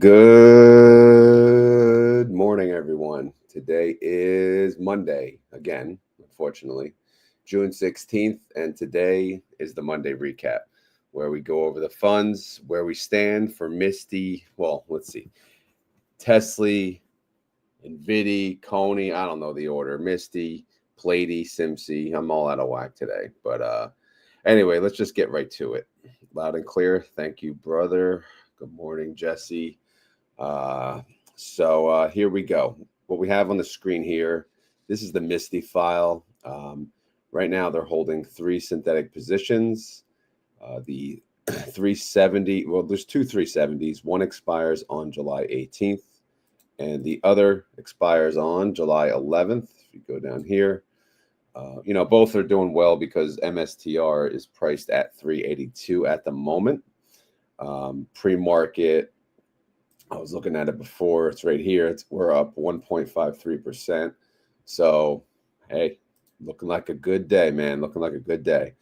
Good morning, everyone. Today is Monday, again, unfortunately, June 16th, and today is the Monday recap, where we go over the funds, where we stand for MSTY, well, let's see, TSLY, NVDY, CONY, I don't know the order, MSTY, PLTY, SMCY, I'm all out of whack today, but anyway, let's just get right to it. Loud and clear, thank you, brother. Good morning, Jesse. So here we go. What we have on the screen here, this is the MSTY file. Right now they're holding 3 synthetic positions. The 370, well, there's 2 370s. One expires on July 18th and the other expires on July 11th. If you go down here, both are doing well because MSTR is priced at 382 at the moment. Pre-market, I was looking at it before. It's right here. We're up 1.53%. So, hey, looking like a good day, man. Looking like a good day.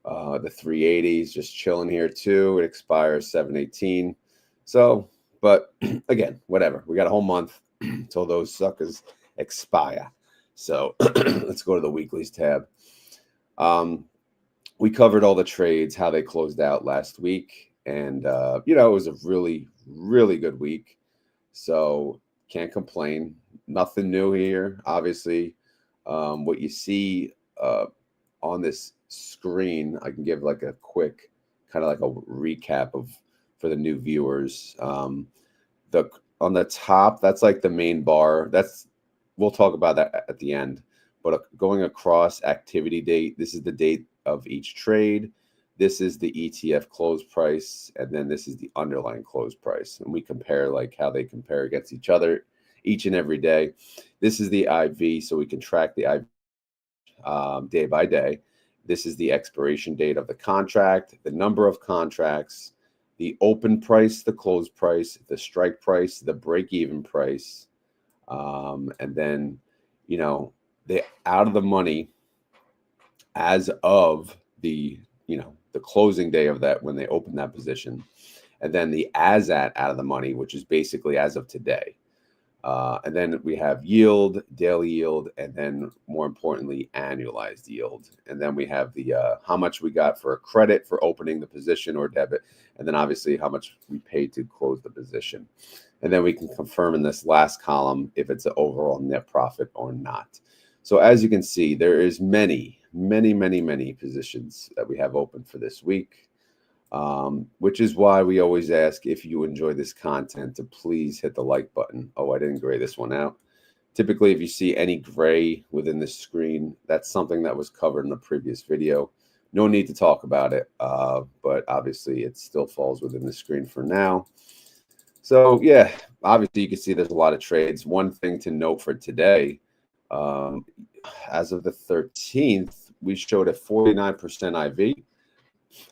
The 380s just chilling here too. It expires 7/18. So, but again, whatever. We got a whole month until those suckers expire. So let's go to the weeklies tab. We covered all the trades, how they closed out last week. And, it was a really, really good week. So can't complain. Nothing new here. Obviously, what you see on this screen, I can give like a quick kind of like a recap for the new viewers. On the top, that's like the main bar. We'll talk about that at the end. But going across activity date, this is the date of each trade. This is the ETF close price, and then this is the underlying close price. And we compare like how they compare against each other each and every day. This is the IV, so we can track the IV day by day. This is the expiration date of the contract, the number of contracts, the open price, the close price, the strike price, the break-even price, and then, the out of the money as of the closing day of that when they open that position, and then the as at out of the money, which is basically as of today. And then we have yield, daily yield, and then more importantly, annualized yield. And then we have the how much we got for a credit for opening the position or debit, and then obviously how much we paid to close the position. And then we can confirm in this last column if it's an overall net profit or not. So as you can see, there is many positions that we have open for this week, which is why we always ask if you enjoy this content to please hit the like button. Oh, I didn't gray this one out. Typically, if you see any gray within the screen, that's something that was covered in the previous video. No need to talk about it, but obviously it still falls within the screen for now. So yeah, obviously you can see there's a lot of trades. One thing to note for today, as of the 13th, we showed a 49% IV.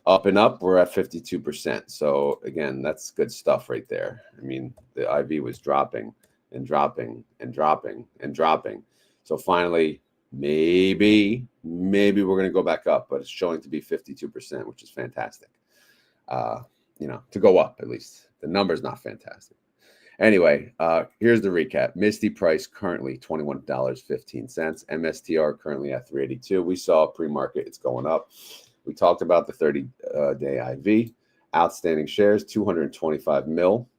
Up and up, we're at 52%. So again, that's good stuff right there. I mean, the IV was dropping and dropping and dropping and dropping. So finally, maybe we're going to go back up, but it's showing to be 52%, which is fantastic. To go up at least. The number's not fantastic. Anyway, here's the recap. MSTY price currently $21.15. MSTR currently at 382. We saw pre-market, it's going up. We talked about the 30-day IV. Outstanding shares, 225 mil.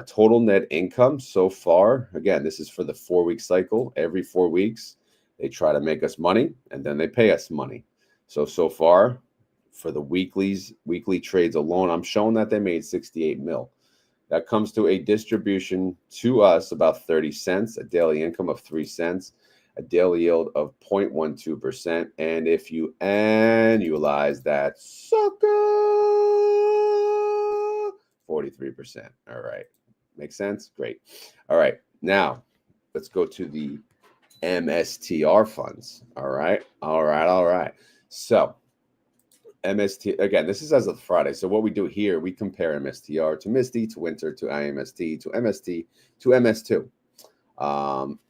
Total net income so far, again, this is for the 4-week cycle. Every 4 weeks, they try to make us money, and then they pay us money. So far, for the weekly trades alone, I'm showing that they made 68 mil. That comes to a distribution to us about 30 cents, a daily income of 3 cents, a daily yield of 0.12%. And if you annualize that sucker, 43%. All right. Makes sense? Great. All right. Now, let's go to the MSTR funds. All right. So, MST, again, this is as of Friday. So what we do here, we compare MSTR to MSTY, to Winter, to IMST, to MST, to MS2.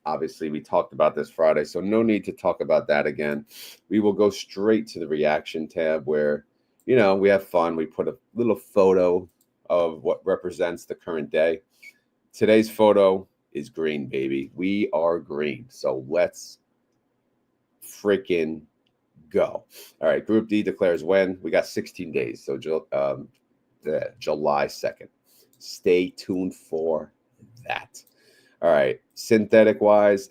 Obviously, we talked about this Friday, so no need to talk about that again. We will go straight to the reaction tab where, we have fun. We put a little photo of what represents the current day. Today's photo is green, baby. We are green. So let's freaking go. All right, Group D declares when. We got 16 days. So July 2nd. Stay tuned for that. All right, synthetic wise,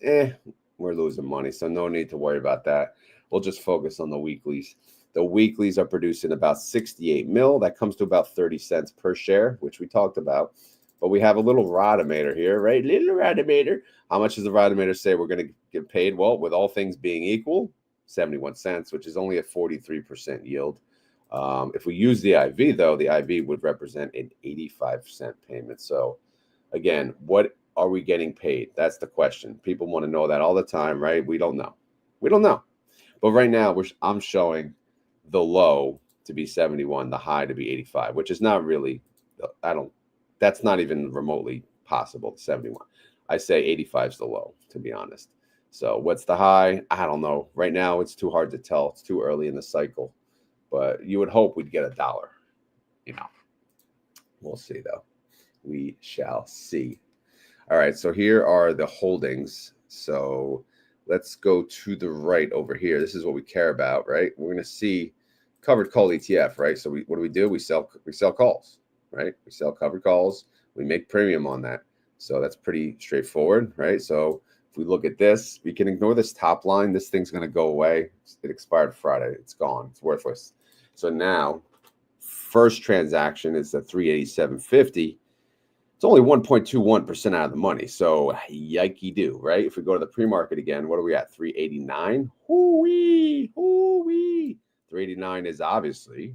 we're losing money, so no need to worry about that. We'll just focus on the weeklies. The weeklies are producing about 68 mil. That comes to about 30 cents per share, which we talked about. But we have a little Rodometer here, right? Little Rodometer. How much does the Rodometer say we're going to get paid? Well, with all things being equal, 71 cents, which is only a 43% yield. If we use the IV, though, the IV would represent an 85-cent payment. So, again, what are we getting paid? That's the question. People want to know that all the time, right? We don't know. We don't know. But right now, I'm showing the low to be 71, the high to be 85, which is not really, that's not even remotely possible, 71. I say 85 is the low, to be honest. So what's the high? I don't know. Right now, it's too hard to tell. It's too early in the cycle. But you would hope we'd get $1. We'll see, though. We shall see. All right, so here are the holdings. So let's go to the right over here. This is what we care about, right? We're going to see covered call ETF, right? So what do? We sell calls, right? We sell covered calls. We make premium on that. So that's pretty straightforward, right? So if we look at this, we can ignore this top line. This thing's going to go away. It expired Friday. It's gone. It's worthless. So now, first transaction is the 387.50. It's only 1.21% out of the money. So yikey do, right? If we go to the pre-market again, what are we at? 389. Hoo-wee, hoo-wee. 389 is obviously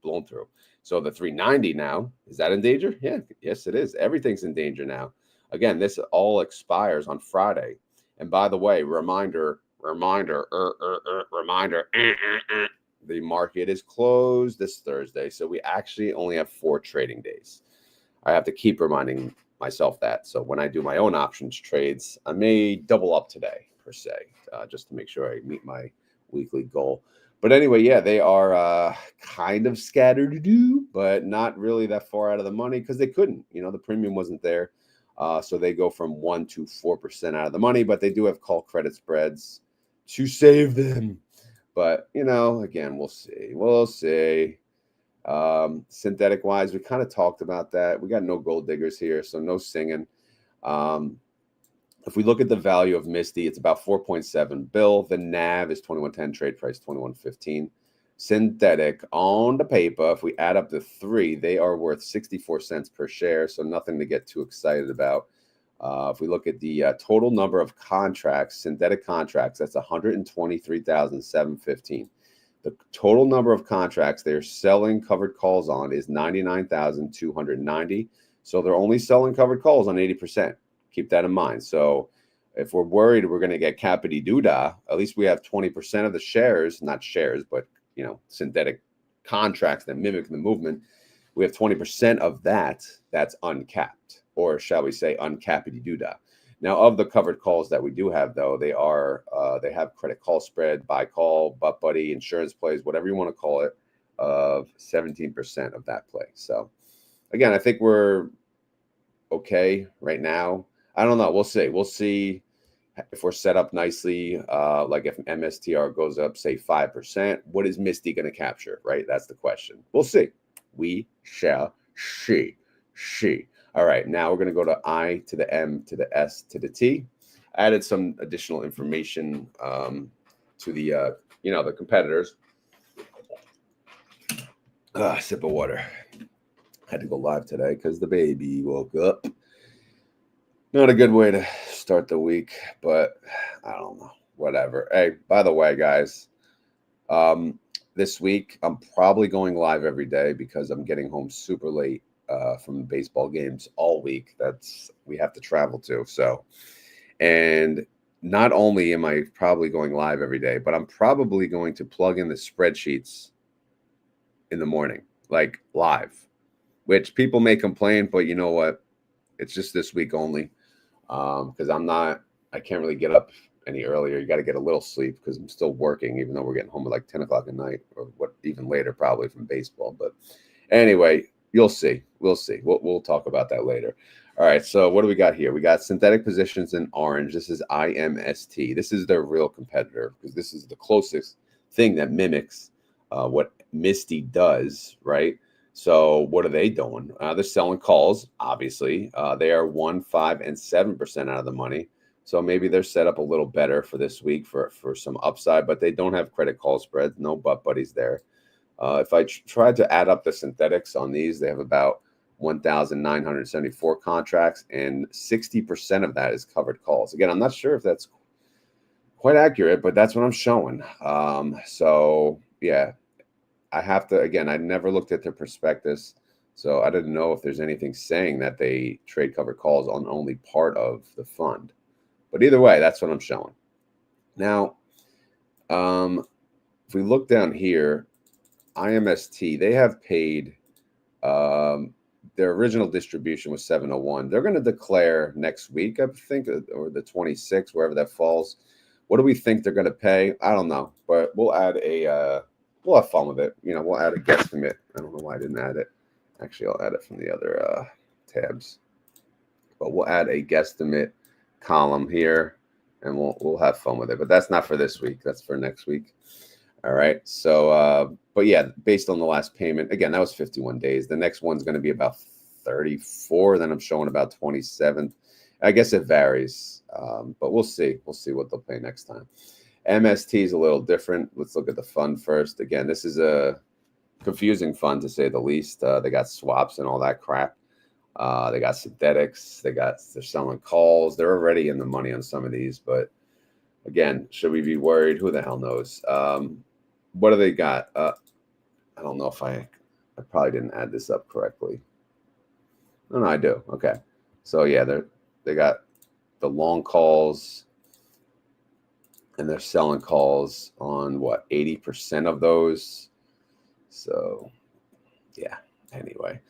blown through. So the 390 now, is that in danger? Yeah, yes, it is. Everything's in danger now. Again, this all expires on Friday. And by the way, reminder, the market is closed this Thursday. So we actually only have 4 trading days. I have to keep reminding myself that. So when I do my own options trades, I may double up today, per se, just to make sure I meet my weekly goal. But anyway, yeah, they are kind of scattered, but not really that far out of the money because they couldn't. The premium wasn't there. So they go from 1 to 4% out of the money, but they do have call credit spreads to save them. But, again, we'll see. We'll see. Synthetic wise, we kind of talked about that. We got no gold diggers here, so no singing. If we look at the value of MSTY, it's about 4.7 bill. The NAV is 2110, trade price 2115. Synthetic on the paper, if we add up the 3, they are worth 64 cents per share, so nothing to get too excited about. If we look at the total number of contracts, synthetic contracts, that's 123,715. The total number of contracts they're selling covered calls on is 99,290. So they're only selling covered calls on 80%. Keep that in mind. So if we're worried we're going to get capity doodah, at least we have 20% of the shares, not shares, but synthetic contracts that mimic the movement. We have 20% of that that's uncapped, or shall we say uncappity doodah. Now, of the covered calls that we do have, though, they have credit call spread, buy call, butt buddy, insurance plays, whatever you want to call it, of 17% of that play. So, again, I think we're okay right now. I don't know. We'll see. We'll see if we're set up nicely. Like if MSTR goes up, say 5%, what is MSTY going to capture, right? That's the question. We'll see. We shall see. All right, now we're going to go to I to the M to the S to the T. I added some additional information to the, the competitors. Sip of water. Had to go live today because the baby woke up. Not a good way to start the week, but I don't know. Whatever. Hey, by the way, guys, this week I'm probably going live every day because I'm getting home super late from baseball games all week. We have to travel to. So, and not only am I probably going live every day, but I'm probably going to plug in the spreadsheets in the morning, like live, which people may complain, but you know what? It's just this week only because I can't really get up any earlier. You got to get a little sleep because I'm still working, even though we're getting home at like 10 o'clock at night or even later, probably from baseball. But anyway, you'll see. we'll see. We'll talk about that later. All right, so what do we got here? We got synthetic positions in orange. This is IMST. This is their real competitor because this is the closest thing that mimics what MSTY does, right? So what are they doing? They're selling calls, obviously. They are 1%, 5%, and 7% out of the money. So maybe they're set up a little better for this week for some upside, but they don't have credit call spreads, no butt buddies there. If I tried to add up the synthetics on these, they have about 1,974 contracts, and 60% of that is covered calls. Again, I'm not sure if that's quite accurate, but that's what I'm showing. So yeah, I have to, again, I never looked at their prospectus, so I didn't know if there's anything saying that they trade covered calls on only part of the fund. But either way, that's what I'm showing. Now, if we look down here, IMST, they have paid, their original distribution was 701. They're going to declare next week, I think, or the 26th, wherever that falls. What do we think they're going to pay? I don't know, but we'll add a, we'll have fun with it. You know, we'll add a guesstimate. I don't know why I didn't add it. Actually, I'll add it from the other tabs. But we'll add a guesstimate column here, and we'll have fun with it. But that's not for this week. That's for next week. All right. So, but yeah, based on the last payment, again, that was 51 days. The next one's going to be about 34. Then I'm showing about 27. I guess it varies, but we'll see. We'll see what they'll pay next time. MST is a little different. Let's look at the fund first. Again, this is a confusing fund to say the least. They got swaps and all that crap. They got synthetics. They're selling calls. They're already in the money on some of these, but again, should we be worried? Who the hell knows? What do they got? I don't know if I probably didn't add this up correctly. No, I do. Okay. So yeah, they got the long calls, and they're selling calls on what, 80% of those. So yeah, anyway.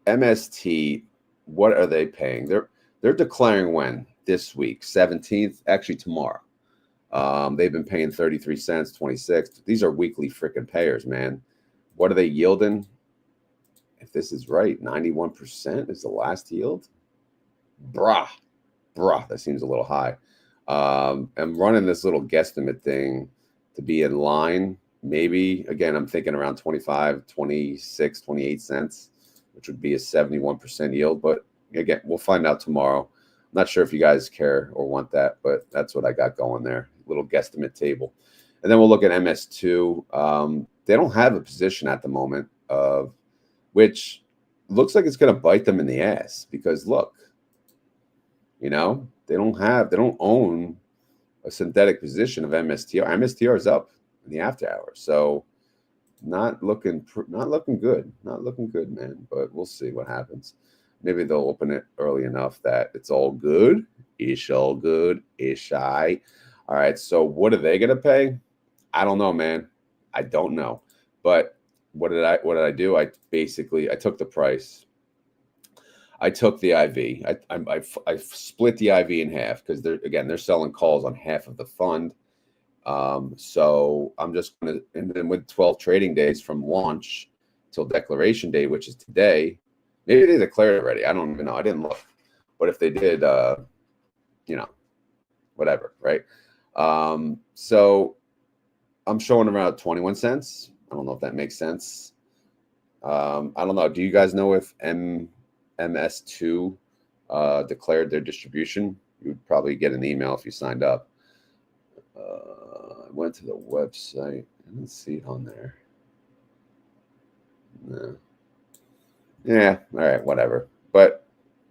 MST, what are they paying? They're declaring when? This week, 17th, actually tomorrow. They've been paying 33 cents, 26. These are weekly freaking payers, man. What are they yielding? If this is right, 91% is the last yield. Bruh, that seems a little high. I'm running this little guesstimate thing to be in line. Maybe, again, I'm thinking around 25, 26, 28 cents, which would be a 71% yield. But again, we'll find out tomorrow. I'm not sure if you guys care or want that, but that's what I got going there. Little guesstimate table. And then we'll look at MS2. They don't have a position at the moment, which looks like it's going to bite them in the ass because look, you know, they don't own a synthetic position of MSTR. MSTR is up in the after hours. So not looking good, man, but we'll see what happens. Maybe they'll open it early enough that it's all good. Ish all good. Ish I. All right. So what are they going to pay? I don't know, man. I don't know. But what did I do? I took the price. I took the IV. I split the IV in half because they're selling calls on half of the fund. So I'm just going to, and then with 12 trading days from launch till declaration day, which is today. Maybe they declared already. I don't even know. I didn't look. But if they did, you know, whatever, right? So I'm showing around 21 cents. I don't know if that makes sense. I don't know. Do you guys know if MS2 declared their distribution? You would probably get an email if you signed up. I went to the website. I didn't see it on there. No. Yeah, all right, whatever. But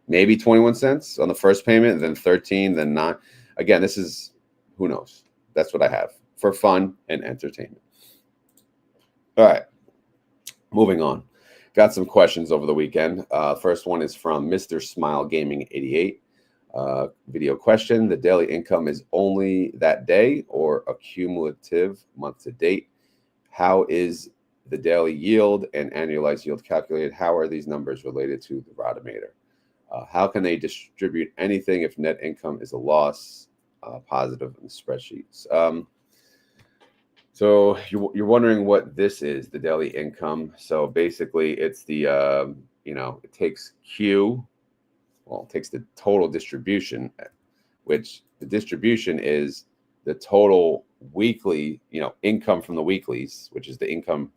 maybe 21 cents on the first payment, then 13, then 9. Again, this is, who knows? That's what I have for fun and entertainment. All right, moving on. Got some questions over the weekend. First one is from Mr. Smile Gaming 88. Video question: the daily income is only that day or a cumulative month to date? How is the daily yield and annualized yield calculated? How are these numbers related to the Rotomator? How can they distribute anything if net income is a loss? Positive in the spreadsheets. So you're wondering what this is, the daily income. So basically, it's the it takes Q, well, it takes the total distribution, which the distribution is the total weekly, income from the weeklies, which is the income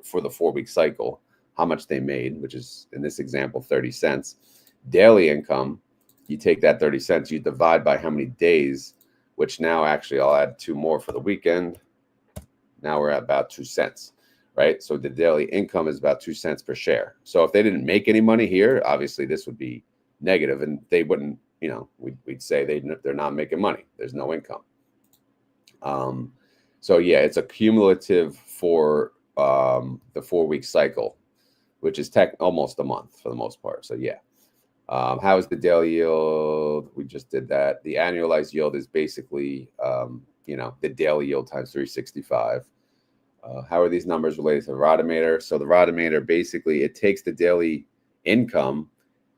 for the 4-week cycle, how much they made, which is in this example 30 cents. Daily income, you take that 30 cents, you divide by how many days, which now actually I'll add 2 more for the weekend. Now we're at about 2 cents, right? So the daily income is about 2 cents per share. So if they didn't make any money here, obviously this would be negative, and they wouldn't, we'd say they're not making money. There's no income. So yeah, it's a cumulative for the 4-week cycle, which is almost a month for the most part. So yeah. How is the daily yield? We just did that. The annualized yield is basically, the daily yield times 365. How are these numbers related to the Rodimeter? So the Rodimeter, basically, it takes the daily income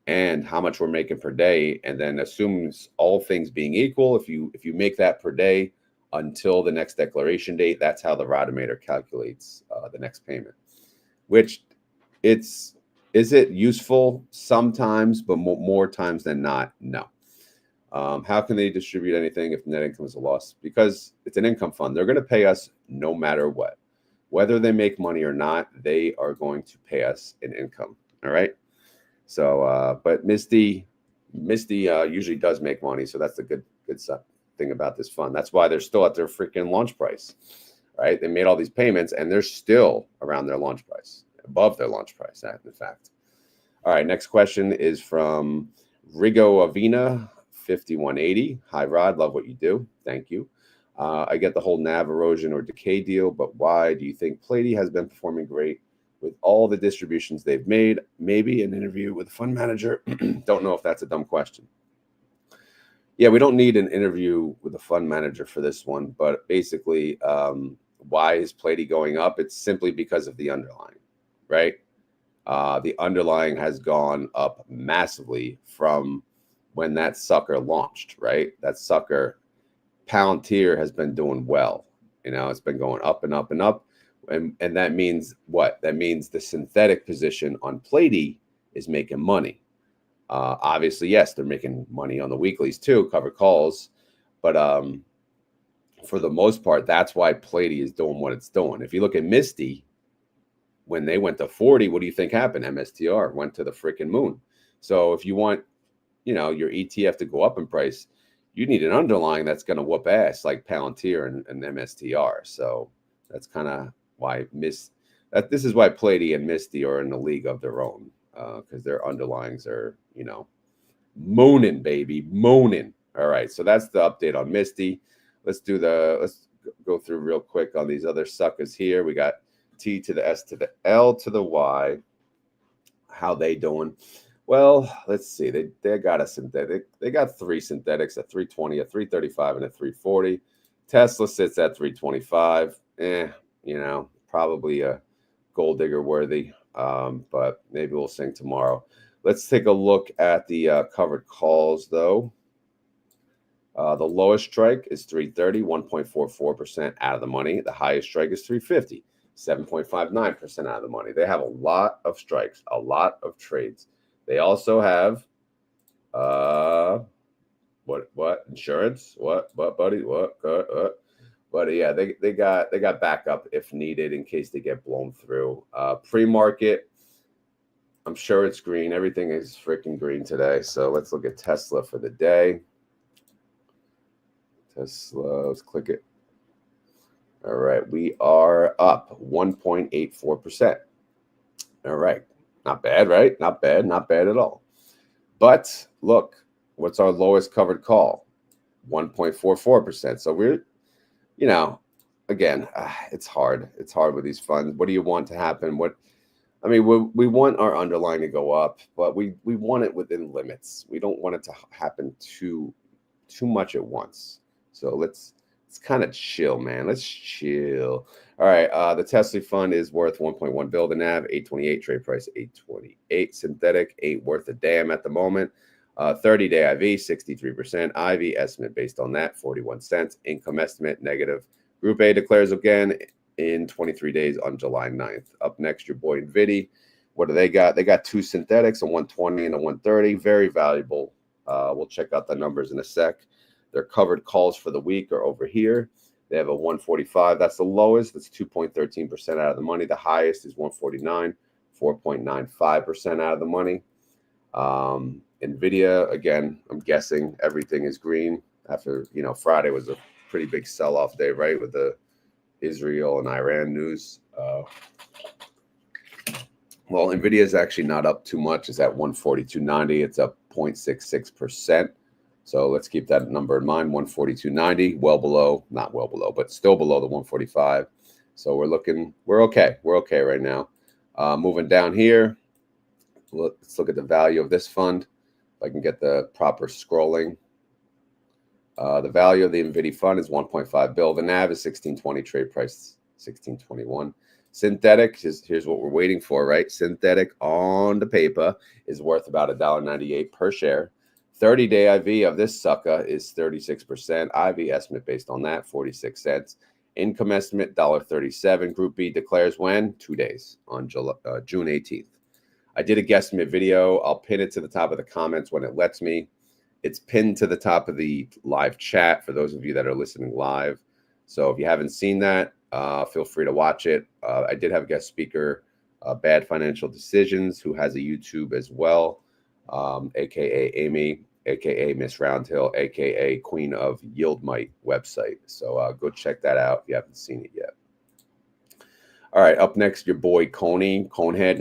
and how much we're making per day, and then assumes all things being equal. If you make that per day until the next declaration date, that's how the Rodimeter calculates the next payment. Which is it useful sometimes, but more times than not, no. How can they distribute anything if net income is a loss? Because it's an income fund. They're going to pay us no matter what. Whether they make money or not, they are going to pay us in income. All right. So, but MSTY usually does make money. So that's the good thing about this fund. That's why they're still at their freaking launch price, right? They made all these payments and they're still around their launch price, above their launch price, in fact. All right. Next question is from Rigo Avina, 5180. Hi, Rod. Love what you do. Thank you. I get the whole NAV erosion or decay deal, but why do you think PLTY has been performing great with all the distributions they've made? Maybe an interview with a fund manager. Don't know if that's a dumb question. Yeah, we don't need an interview with a fund manager for this one, but basically, why is PLTY going up? It's simply because of the underlying, right? The underlying has gone up massively from when that sucker launched, right? That sucker Palantir has been doing well. It's been going up and up and up. And that means what? That means the synthetic position on PLTY is making money. Obviously, yes, they're making money on the weeklies too, covered calls. But for the most part, that's why PLTY is doing what it's doing. If you look at MSTY, when they went to 40, what do you think happened? MSTR went to the freaking moon. So if you want, your ETF to go up in price, you need an underlying that's going to whoop ass like Palantir and MSTR. So that's kind of why this is why PLTY and MSTY are in the league of their own, because their underlyings are, mooning, baby, mooning. All right, so that's the update on MSTY. Let's go through real quick on these other suckers here. We got T to the S to the L to the Y. How they doing? Well, let's see. They got a synthetic. They got 3 synthetics, a 320, a 335, and a 340. Tesla sits at 325. Probably a gold digger worthy, but maybe we'll sing tomorrow. Let's take a look at the covered calls, though. The lowest strike is 330, 1.44% out of the money. The highest strike is 350, 7.59% out of the money. They have a lot of strikes, a lot of trades. They also have what insurance? What buddy? What? But yeah, they got backup if needed in case they get blown through. Pre-market, I'm sure it's green. Everything is freaking green today. So let's look at Tesla for the day. Tesla, let's click it. All right, we are up 1.84%. All right, not bad, right? Not bad at all. But look, what's our lowest covered call? 1.44%. So we're, again, it's hard. It's hard with these funds. What do you want to happen? We want our underlying to go up, but we want it within limits. We don't want it to happen too much at once. So let's kind of chill, man. Let's chill. All right. The TSLY fund is worth 1.1 bill. The NAV 828, trade price 828. Synthetic ain't worth a damn at the moment. 30-day IV 63%. IV estimate based on that 41 cents. Income estimate negative Group A declares again in 23 days on July 9th. Up next, your boy NVDY. What do they got? They got two synthetics, a 120 and a 130. Very valuable. We'll check out the numbers in a sec. Their covered calls for the week are over here. They have a 145. That's the lowest. That's 2.13% out of the money. The highest is 149, 4.95% out of the money. NVIDIA, again, I'm guessing everything is green after, Friday was a pretty big sell-off day, right, with the Israel and Iran news. Well, NVIDIA is actually not up too much. It's at 142.90. It's up 0.66%. So let's keep that number in mind, 142.90, well below, not well below, but still below the 145. So we're okay. We're okay right now. Moving down here, let's look at the value of this fund. If I can get the proper scrolling. The value of the NVIDIA fund is 1.5 bill. The NAV is 1620, trade price 1621. Synthetic, here's what we're waiting for, right? Synthetic on the paper is worth about $1.98 per share. 30-day IV of this sucker is 36%. IV estimate based on that, 46 cents. Income estimate, $1.37. Group B declares when? 2 days, on June 18th. I did a guesstimate video. I'll pin it to the top of the comments when it lets me. It's pinned to the top of the live chat for those of you that are listening live. So if you haven't seen that, feel free to watch it. I did have a guest speaker, Bad Financial Decisions, who has a YouTube as well, aka Amy, aka Miss Roundhill, aka Queen of YieldMax website. So go check that out if you haven't seen it yet. All right, up next, your boy CONY, Conehead.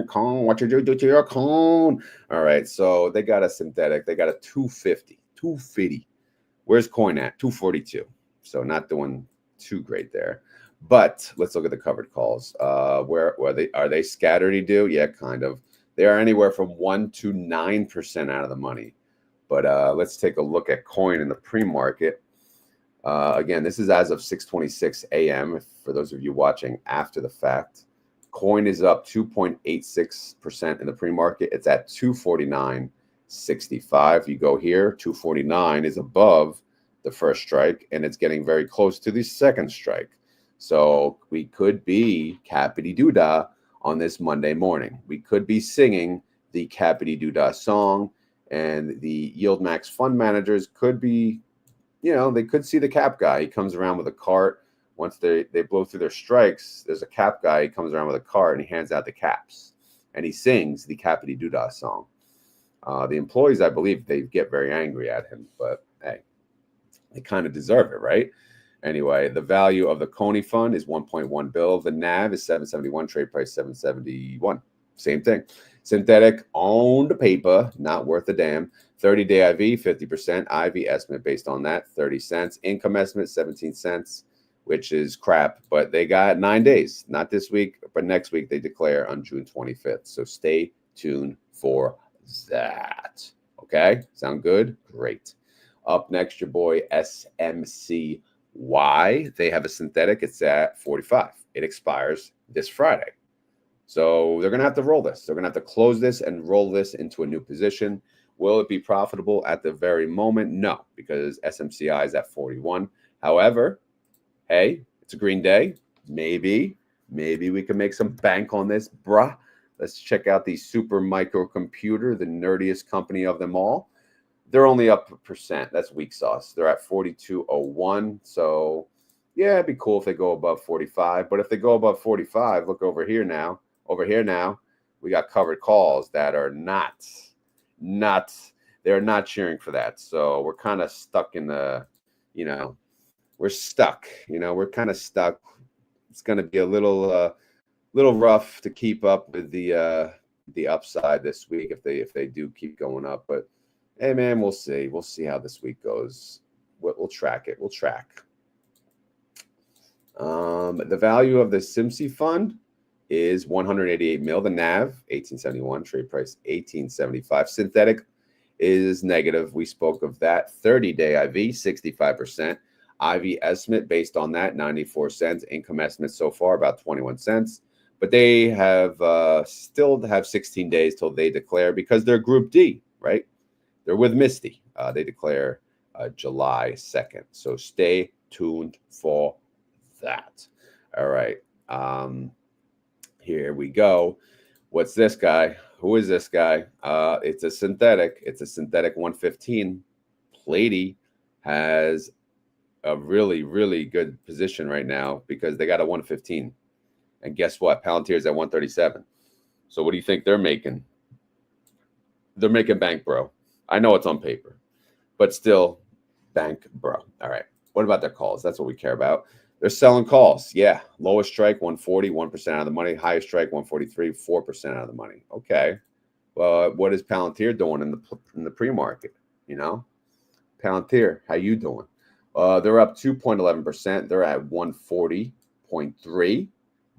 Cone, what you do to your cone? All right, so they got a synthetic. They got a 250, 250. Where's coin at? 242. So not doing too great there. But let's look at the covered calls. Where are they scattered? Do? Yeah, kind of. They are anywhere from 1 to 9% out of the money. But let's take a look at coin in the pre-market. Again, this is as of 6:26 a.m. For those of you watching after the fact. Coin is up 2.86% in the pre-market. It's at 249.65. You go here, 249 is above the first strike, and it's getting very close to the second strike. So we could be Cappity Doodah on this Monday morning. We could be singing the Cappity Doodah song, and the YieldMax fund managers could be, they could see the cap guy. He comes around with a cart. Once they blow through their strikes, there's a cap guy. He comes around with a cart, and he hands out the caps, and he sings the Cappity Doodah song. The employees, I believe, they get very angry at him, but hey, they kind of deserve it, right? Anyway, the value of the CONY fund is 1.1 bill. The NAV is 771, trade price 771. Same thing. Synthetic on the paper, not worth a damn. 30-day IV, 50%. IV estimate based on that, 30 cents. Income estimate, 17 cents, which is crap. But they got 9 days. Not this week, but next week they declare on June 25th. So stay tuned for that. Okay? Sound good? Great. Up next, your boy SMCY. They have a synthetic. It's at 45. It expires this Friday. So they're going to have to roll this. They're going to have to close this and roll this into a new position. Will it be profitable at the very moment? No, because SMCI is at 41. However, hey, it's a green day. Maybe we can make some bank on this, bruh. Let's check out the Super Microcomputer, the nerdiest company of them all. They're only up a percent. That's weak sauce. They're at 42.01. So, yeah, it'd be cool if they go above 45. But if they go above 45, look over here now. Over here now, we got covered calls that are they're not cheering for that. So we're kind of stuck in the, we're stuck. We're kind of stuck. It's going to be a little rough to keep up with the upside this week if they do keep going up. But hey, man, we'll see. We'll see how this week goes. We'll track it. We'll track. The value of the SMCY fund is 188 mil. The NAV 1871, trade price 1875. Synthetic is negative. We spoke of that. 30-day IV 65%. IV estimate based on that 94 cents. Income estimate so far about 21 cents. But they have still have 16 days till they declare because they're Group D, right? They're with MSTY. They declare July 2nd. So stay tuned for that. All right. Here we go. What's this guy? Who is this guy? It's a synthetic. It's a synthetic 115. PLTY has a really, really good position right now because they got a 115. And guess what? Palantir's at 137. So what do you think they're making? They're making bank, bro. I know it's on paper, but still bank, bro. All right. What about their calls? That's what we care about. They're selling calls. Yeah. Lowest strike, 140, 1% out of the money. Highest strike, 143, 4% out of the money. Okay. Well, what is Palantir doing in the pre-market? You know, Palantir, how you doing? They're up 2.11%. They're at 140.3.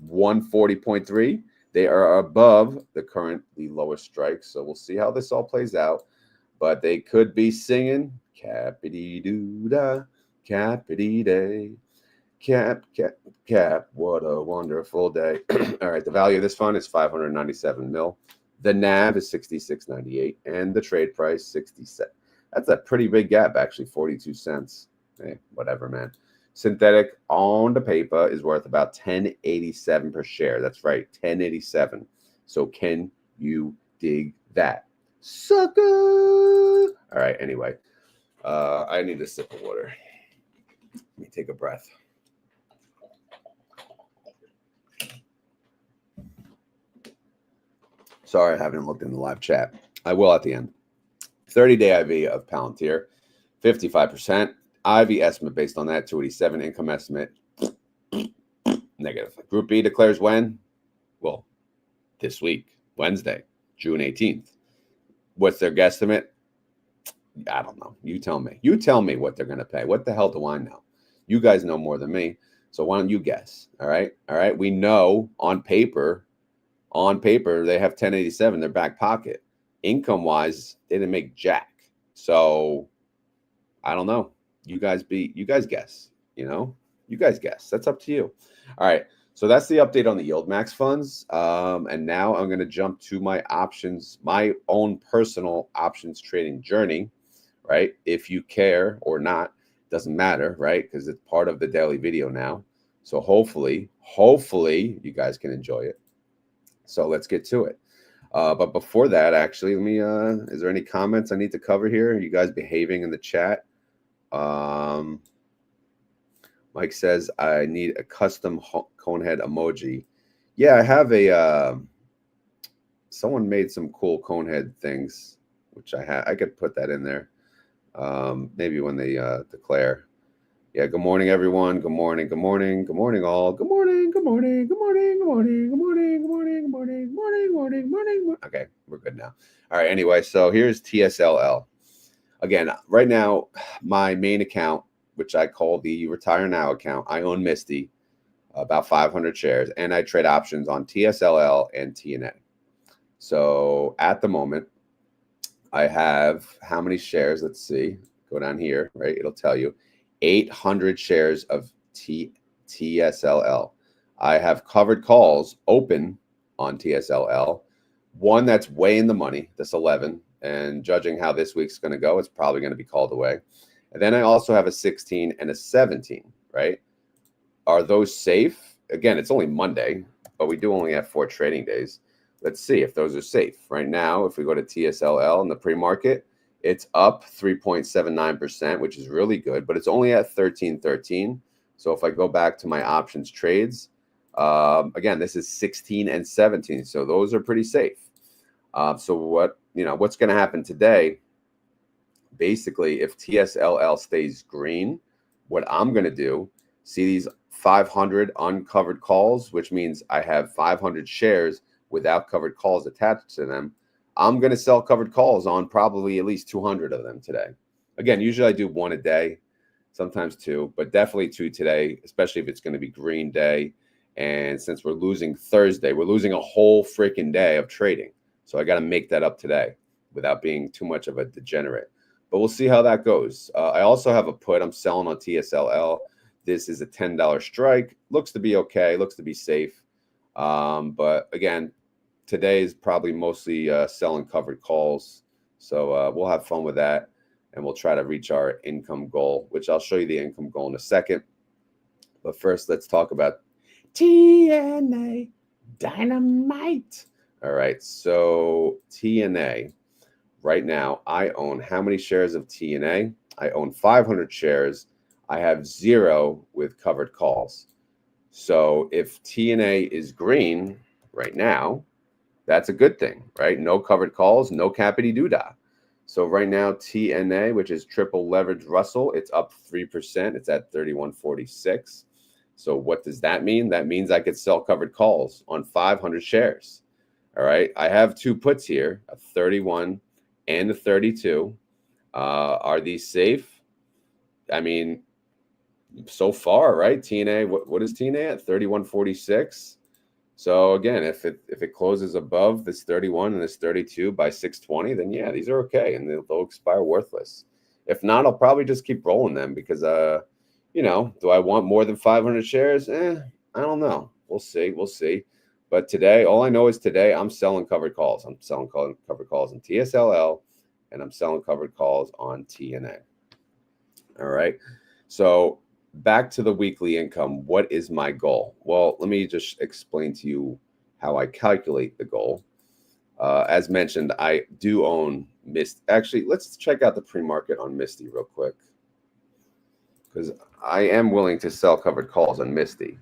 140.3. They are above the currently lowest strike. So we'll see how this all plays out. But they could be singing Cap-a-dee-doo-da, cap-a-dee-day, cap, cap, cap. What a wonderful day. All right. The value of this fund is 597 mil. The NAV is 66.98 and the trade price 67. That's a pretty big gap, actually, 42 cents. Hey, whatever, man. Synthetic on the paper is worth about 10.87 per share. That's right, 10.87. So can you dig that, sucker? All right. Anyway, I need a sip of water. Let me take a breath. Sorry, I haven't looked in the live chat. I will at the end. 30-day IV of Palantir, 55%. IV estimate based on that, 287. Income estimate, negative. Group B declares when? Well, this week, Wednesday, June 18th. What's their guesstimate? I don't know. You tell me. You tell me what they're going to pay. What the hell do I know? You guys know more than me. So why don't you guess? All right. All right. We know on paper, they have 1087 in their back pocket. Income-wise, they didn't make jack. So I don't know. You guys guess, you guys guess. That's up to you. All right. So that's the update on the YieldMax funds. And now I'm going to jump to my options, my own personal options trading journey, right? If you care or not, doesn't matter, right? Because it's part of the daily video now. So hopefully you guys can enjoy it. So let's get to it. But before that, actually, let me, is there any comments I need to cover here? Are you guys behaving in the chat? Mike says, I need a custom cone head emoji. Yeah, I have a, someone made some cool cone head things, which I could put that in there. Maybe when they declare. Yeah, good morning, everyone. Good morning, good morning, good morning, all. Good morning, good morning, good morning, good morning, good morning, good morning, good morning, good morning, morning, morning. Okay, we're good now. All right, anyway, so here's TSLL. Again, right now, my main account, which I call the Retire Now account, I own MSTY, about 500 shares, and I trade options on TSLL and TNA. So at the moment, I have how many shares? Let's see. Go down here, right? It'll tell you 800 shares of TSLL. I have covered calls open on TSLL. One that's way in the money, that's 11. And judging how this week's going to go, it's probably going to be called away. And then I also have a 16 and a 17, right? Are those safe? Again, it's only Monday, but we do only have 4 trading days. Let's see if those are safe. Right now, if we go to TSLL in the pre-market, it's up 3.79%, which is really good, but it's only at 13.13. So if I go back to my options trades, again, this is 16 and 17. So those are pretty safe. So what's going to happen today? Basically, if TSLL stays green, what I'm going to do, see these 500 uncovered calls, which means I have 500 shares without covered calls attached to them. I'm going to sell covered calls on probably at least 200 of them today. Again, usually I do 1 a day, sometimes 2, but definitely 2 today, especially if it's going to be green day. And since we're losing Thursday, we're losing a whole freaking day of trading. So I got to make that up today without being too much of a degenerate. But we'll see how that goes. I also have a put I'm selling on TSLL. This is a $10 strike. Looks to be okay. Looks to be safe. But again, today is probably mostly selling covered calls. So we'll have fun with that. and we'll try to reach our income goal, which I'll show you the income goal in a second. But first, let's talk about TNA Dynamite. All right, so TNA, right now, I own how many shares of TNA? I own 500 shares. I have 0 with covered calls. So if TNA is green right now, that's a good thing, right? No covered calls, no cappity doodah. So right now, TNA, which is triple leverage Russell, it's up 3%. It's at 31.46. So what does that mean? That means I could sell covered calls on 500 shares. All right. I have 2 puts here, a 31 and a 32. Are these safe? I mean, so far, right? TNA, what is TNA at? 31.46. So again, if it closes above this 31 and this 32 by 620, then yeah, these are okay, and they'll expire worthless. If not, I'll probably just keep rolling them because you know, do I want more than 500 shares? I don't know. We'll see. We'll see. But today, all I know is today I'm selling covered calls. I'm selling covered calls in TSLL, and I'm selling covered calls on TNA. All right. So back to the weekly income. What is my goal? Well, let me just explain to you how I calculate the goal. As mentioned, I do own MSTY. Actually, let's check out the pre-market on MSTY real quick, because I am willing to sell covered calls on MSTY,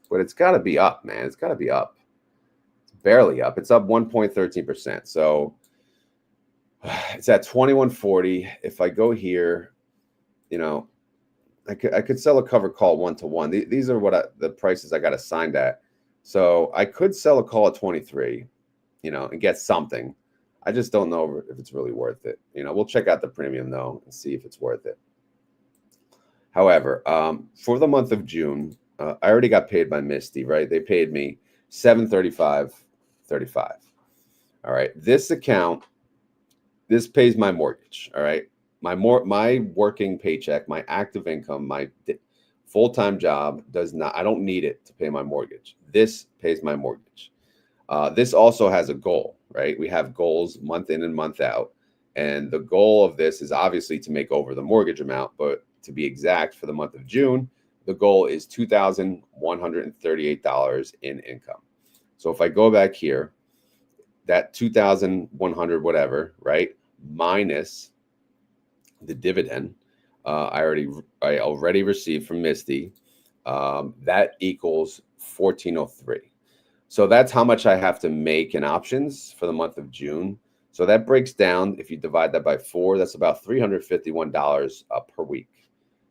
but it's got to be up, man. It's got to be up. It's barely up. It's up 1.13%. So it's at 2140. If I go here, you know, I could sell a covered call 1-to-1. These are the prices I got assigned at. So I could sell a call at 23, you know, and get something. I just don't know if it's really worth it. You know, we'll check out the premium though and see if it's worth it. However, for the month of June, I already got paid by MSTY, right? They paid me $735.35. All right, this account, this pays my mortgage. All right. My working paycheck, my active income, my full-time job does not, I don't need it to pay my mortgage. This pays my mortgage. This also has a goal, right? We have goals month in and month out. And the goal of this is obviously to make over the mortgage amount, but to be exact, for the month of June, the goal is $2,138 in income. So if I go back here, that 2,100 whatever, right, minus the dividend I already received from MSTY, that equals 1403. So that's how much I have to make in options for the month of June. So that breaks down, if you divide that by 4, that's about $351 per week.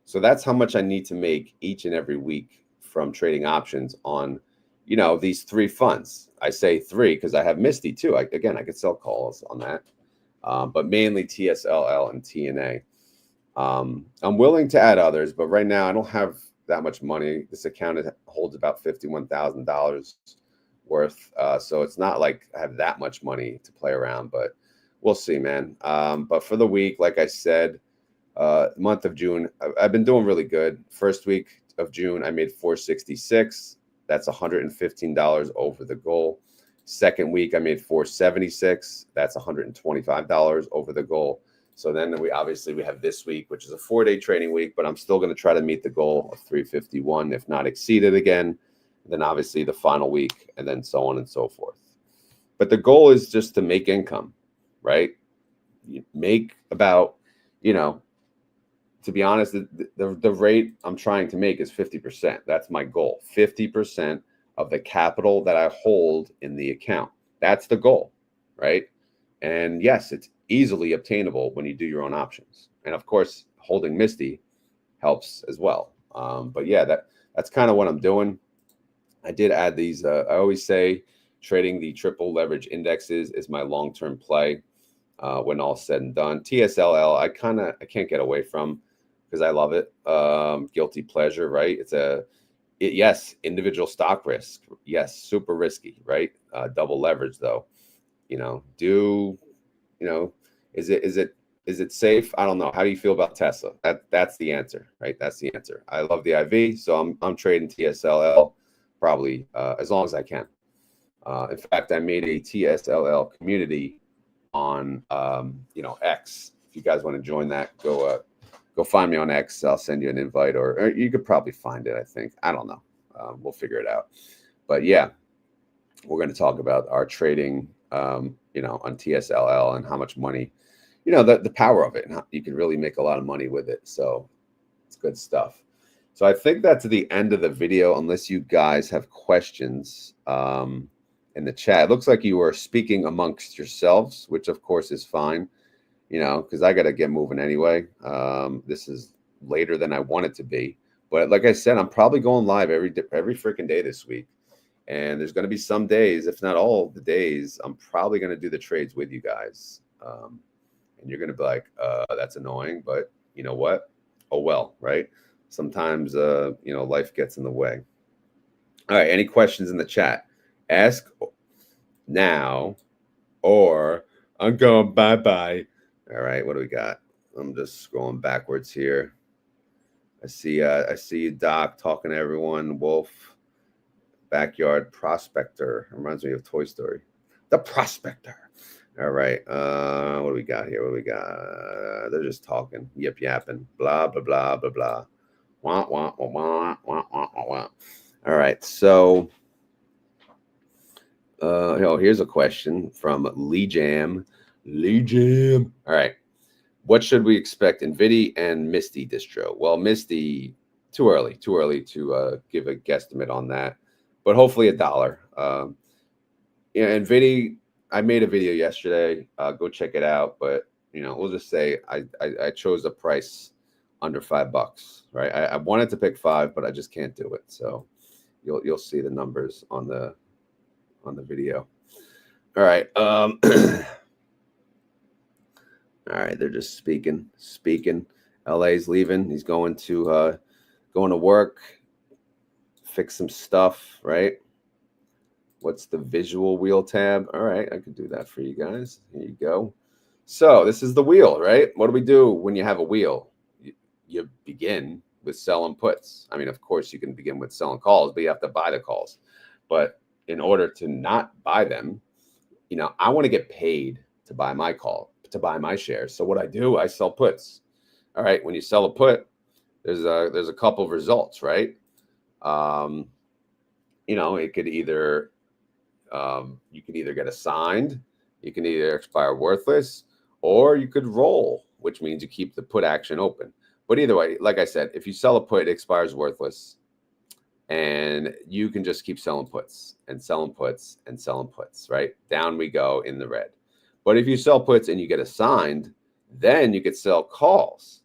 So that's how much I need to make each and every week from trading options on, you know, these 3 funds. I say 3 because I have MSTY too. Again, I could sell calls on that. But mainly TSLL and TNA. I'm willing to add others, but right now I don't have that much money. This account holds about $51,000 worth. So it's not like I have that much money to play around, but we'll see, man. But for the week, like I said, month of June, I've been doing really good. First week of June, I made $466. That's $115 over the goal. Second week, I made $476. That's $125 over the goal. So then we have this week, which is a 4-day trading week, but I'm still going to try to meet the goal of 351, if not exceed it again. And then obviously the final week, and then so on and so forth. But the goal is just to make income, right? You make about, you know, to be honest, the rate I'm trying to make is 50%. That's my goal. 50% of the capital that I hold in the account. That's the goal, right? And yes, it's easily obtainable when you do your own options. And of course, holding MSTY helps as well. But yeah, that's kind of what I'm doing. I did add these. I always say trading the triple leverage indexes is my long-term play when all said and done. TSLL, I can't get away from because I love it. Guilty pleasure, right? Yes, individual stock risk. Yes, super risky, right? Double leverage though. You know, is it safe? I don't know. How do you feel about Tesla? That's the answer, right? That's the answer. I love the IV, so I'm trading TSLL probably as long as I can. In fact, I made a TSLL community on X, if you guys want to join that, go find me on X. I'll send you an invite, or you could probably find it. I think, I don't know. We'll figure it out. But yeah, we're going to talk about our trading, you know, on TSLL and how much money, you know, the power of it, and how you can really make a lot of money with it. So it's good stuff. So I think that's the end of the video, unless you guys have questions in the chat. It looks like you were speaking amongst yourselves, which of course is fine, you know, because I got to get moving anyway. This is later than I want it to be. But like I said, I'm probably going live every freaking day this week. And there's going to be some days, if not all the days, I'm probably going to do the trades with you guys. And you're going to be like, that's annoying, but you know what? Oh, well, right? Sometimes, you know, life gets in the way. All right. Any questions in the chat? Ask now, or I'm going bye-bye. All right. What do we got? I'm just scrolling backwards here. I see you, Doc, talking to everyone. Wolf, Backyard Prospector. Reminds me of Toy Story. The Prospector. All right. What do we got here? What do we got? They're just talking, yip yapping, blah blah blah blah blah. Wah wah wah wah wah wah wah. All right. So, oh, here's a question from Lee Jam. Lee Jam. All right. What should we expect in NVDY and MSTY distro? Well, MSTY, too early to give a guesstimate on that, but hopefully $1. Yeah, NVDY, I made a video yesterday. Go check it out. But you know, we'll just say I chose a price under $5. Right? I wanted to pick 5, but I just can't do it. So you'll see the numbers on the video. All right. All right, they're just speaking. LA's leaving. He's going to work, fix some stuff, right? What's the visual wheel tab? All right, I could do that for you guys. Here you go. So this is the wheel, right? What do we do when you have a wheel? You begin with selling puts. I mean, of course, you can begin with selling calls, but you have to buy the calls. But in order to not buy them, you know, I want to get paid to buy my call, to buy my shares. So what I do, I sell puts. All right. When you sell a put, there's a couple of results, right? You know, it could either, you can either get assigned, you can either expire worthless, or you could roll, which means you keep the put action open. But either way, like I said, if you sell a put, it expires worthless, and you can just keep selling puts and selling puts and selling puts, right? Down we go in the red. But if you sell puts and you get assigned, then you could sell calls,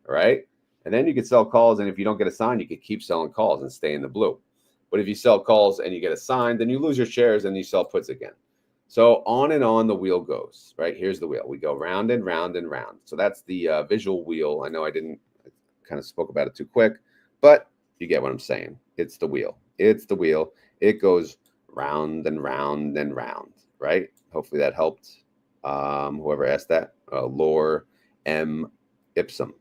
right? And then you could sell calls, and if you don't get assigned, you could keep selling calls and stay in the blue. But if you sell calls and you get assigned, then you lose your shares and you sell puts again. So on and on the wheel goes, right? Here's the wheel. We go round and round and round. So that's the visual wheel. I know I kind of spoke about it too quick, but you get what I'm saying. It's the wheel. It's the wheel. It goes round and round and round, right? Hopefully that helped. Whoever asked that, Lore M. Ipsum.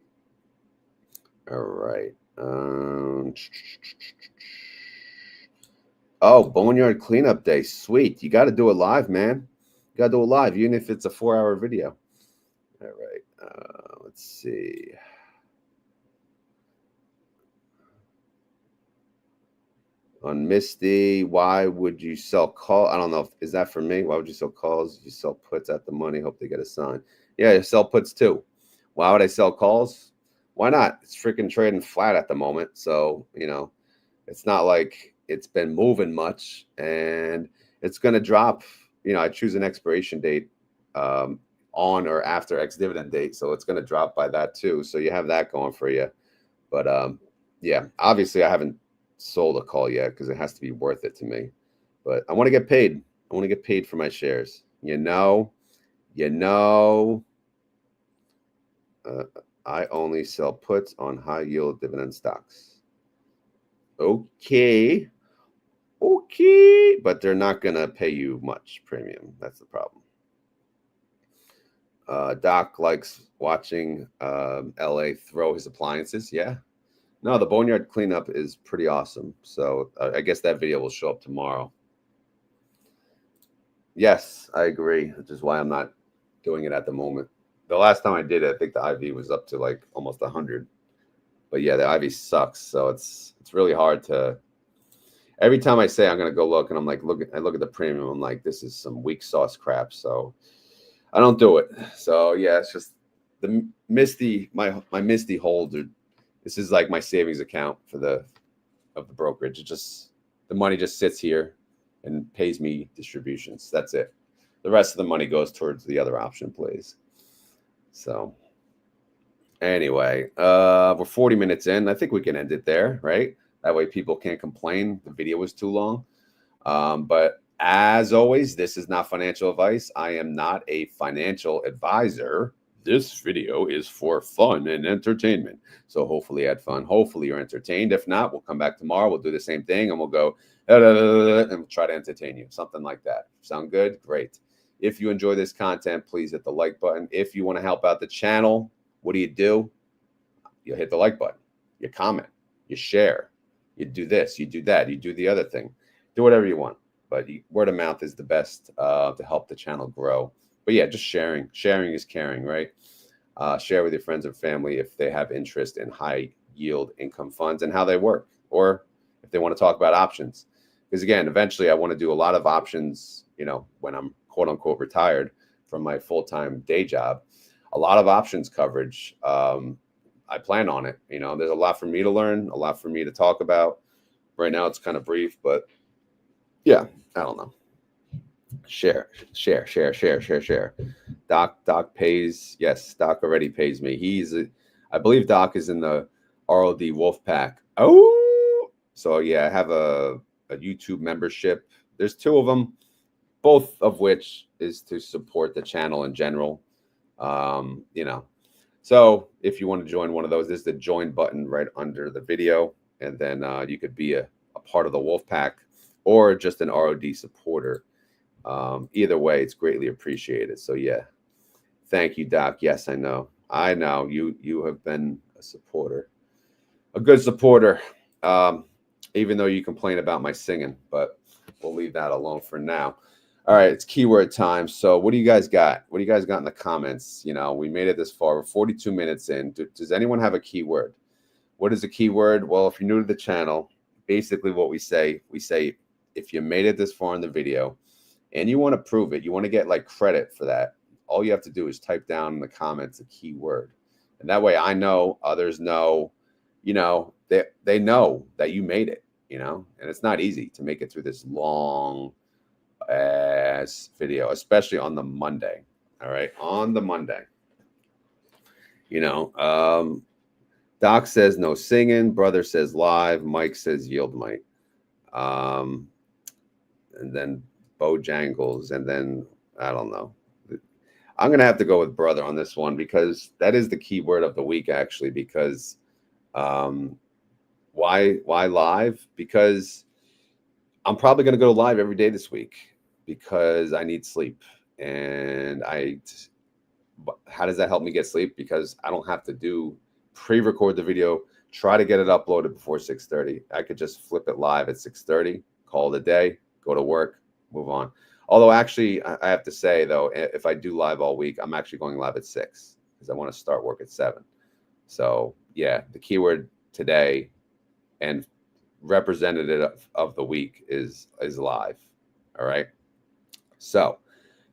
All right. Oh, Boneyard Cleanup Day. Sweet. You got to do it live, man. You got to do it live, even if it's a 4-hour video. All right. Let's see. On MSTY, why would you sell call? I don't know. Is that for me? Why would you sell calls? You sell puts at the money. Hope they get assigned. Yeah, you sell puts too. Why would I sell calls? Why not? It's freaking trading flat at the moment. So, you know, it's not like it's been moving much, and it's going to drop. You know, I choose an expiration date on or after ex-dividend date. So it's going to drop by that too. So you have that going for you. But yeah, obviously I haven't sold a call yet because it has to be worth it to me. But I want to get paid. I want to get paid for my shares. You know, I only sell puts on high yield dividend stocks. Okay. But they're not going to pay you much premium. That's the problem. Doc likes watching LA throw his appliances. Yeah. No, the Boneyard Cleanup is pretty awesome. So I guess that video will show up tomorrow. Yes, I agree, which is why I'm not doing it at the moment. The last time I did it, I think the IV was up to like almost 100. But yeah, the IV sucks. So it's really hard to. Every time I say I'm gonna go look, and I'm like, I look at the premium, I'm like, this is some weak sauce crap. So I don't do it. So yeah, it's just the MSTY, my MSTY holder. This is like my savings account for the brokerage. It just, the money just sits here and pays me distributions. That's it. The rest of the money goes towards the other option plays. So anyway, we're 40 minutes in. I think we can end it there, right? That way people can't complain the video was too long. But as always, this is not financial advice. I am not a financial advisor. This video is for fun and entertainment. So hopefully you had fun. Hopefully you're entertained. If not, we'll come back tomorrow. We'll do the same thing and we'll go and we'll try to entertain you. Something like that. Sound good? Great. If you enjoy this content, please hit the like button. If you want to help out the channel, what do? You hit the like button. You comment. You share. You do this. You do that. You do the other thing. Do whatever you want. But word of mouth is the best to help the channel grow. But yeah, just sharing. Sharing is caring, right? Share with your friends and family if they have interest in high yield income funds and how they work, or if they want to talk about options. Because again, eventually I want to do a lot of options, you know, when I'm quote unquote retired from my full-time day job, a lot of options coverage. I plan on it. You know, there's a lot for me to learn, a lot for me to talk about. Right now it's kind of brief, but yeah, I don't know. Share. Doc pays. Yes, Doc already pays me. I believe Doc is in the ROD Wolf Pack. Oh, so yeah, I have a YouTube membership. There's 2 of them, both of which is to support the channel in general. You know, so if you want to join one of those, there's the join button right under the video, and then you could be a part of the Wolf Pack or just an ROD supporter. Either way, it's greatly appreciated. So yeah, thank you, Doc. Yes, I know you have been a supporter, a good supporter. Even though you complain about my singing, but we'll leave that alone for now. All right, it's keyword time. So what do you guys got? What do you guys got in the comments? You know, we made it this far. We're 42 minutes in. Does anyone have a keyword? What is a keyword? Well, if you're new to the channel, basically what we say if you made it this far in the video and you want to prove it, you want to get like credit for that, all you have to do is type down in the comments a keyword. And that way I know, others know, you know, they know that you made it, you know, and it's not easy to make it through this long ass video, especially on the Monday. All right, on the Monday. You know, Doc says no singing, brother says live, Mike says YieldMax. And then Bojangles, and then I don't know. I'm gonna have to go with brother on this one because that is the keyword of the week, actually. Because why live? Because I'm probably gonna go live every day this week because I need sleep. And how does that help me get sleep? Because I don't have to pre-record the video, try to get it uploaded before 6:30. I could just flip it live at 6:30, call it a day, go to work, move on. Although actually, I have to say though, if I do live all week, I'm actually going live at 6 because I want to start work at 7. So yeah, the keyword today and representative of the week is live. All right. So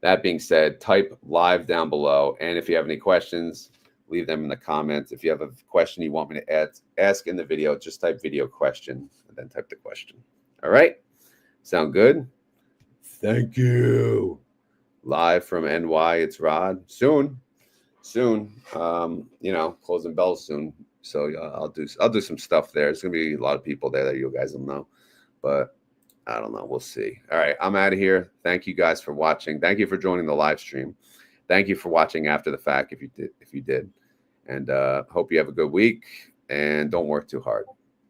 that being said, type live down below. And if you have any questions, leave them in the comments. If you have a question you want me to ask in the video, just type video question and then type the question. All right. Sound good? Thank you. Live from NY, it's Rod. Soon. You know, closing bells soon. So I'll do some stuff there. There's gonna be a lot of people there that you guys will know, but I don't know. We'll see. All right, I'm out of here. Thank you guys for watching. Thank you for joining the live stream. Thank you for watching after the fact if you did. And hope you have a good week and don't work too hard.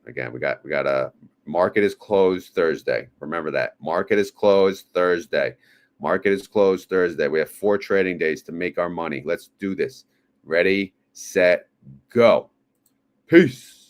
Again, we got a market is closed Thursday. Remember that. Market is closed Thursday. Market is closed Thursday. We have 4 trading days to make our money. Let's do this. Ready, set, go. Peace.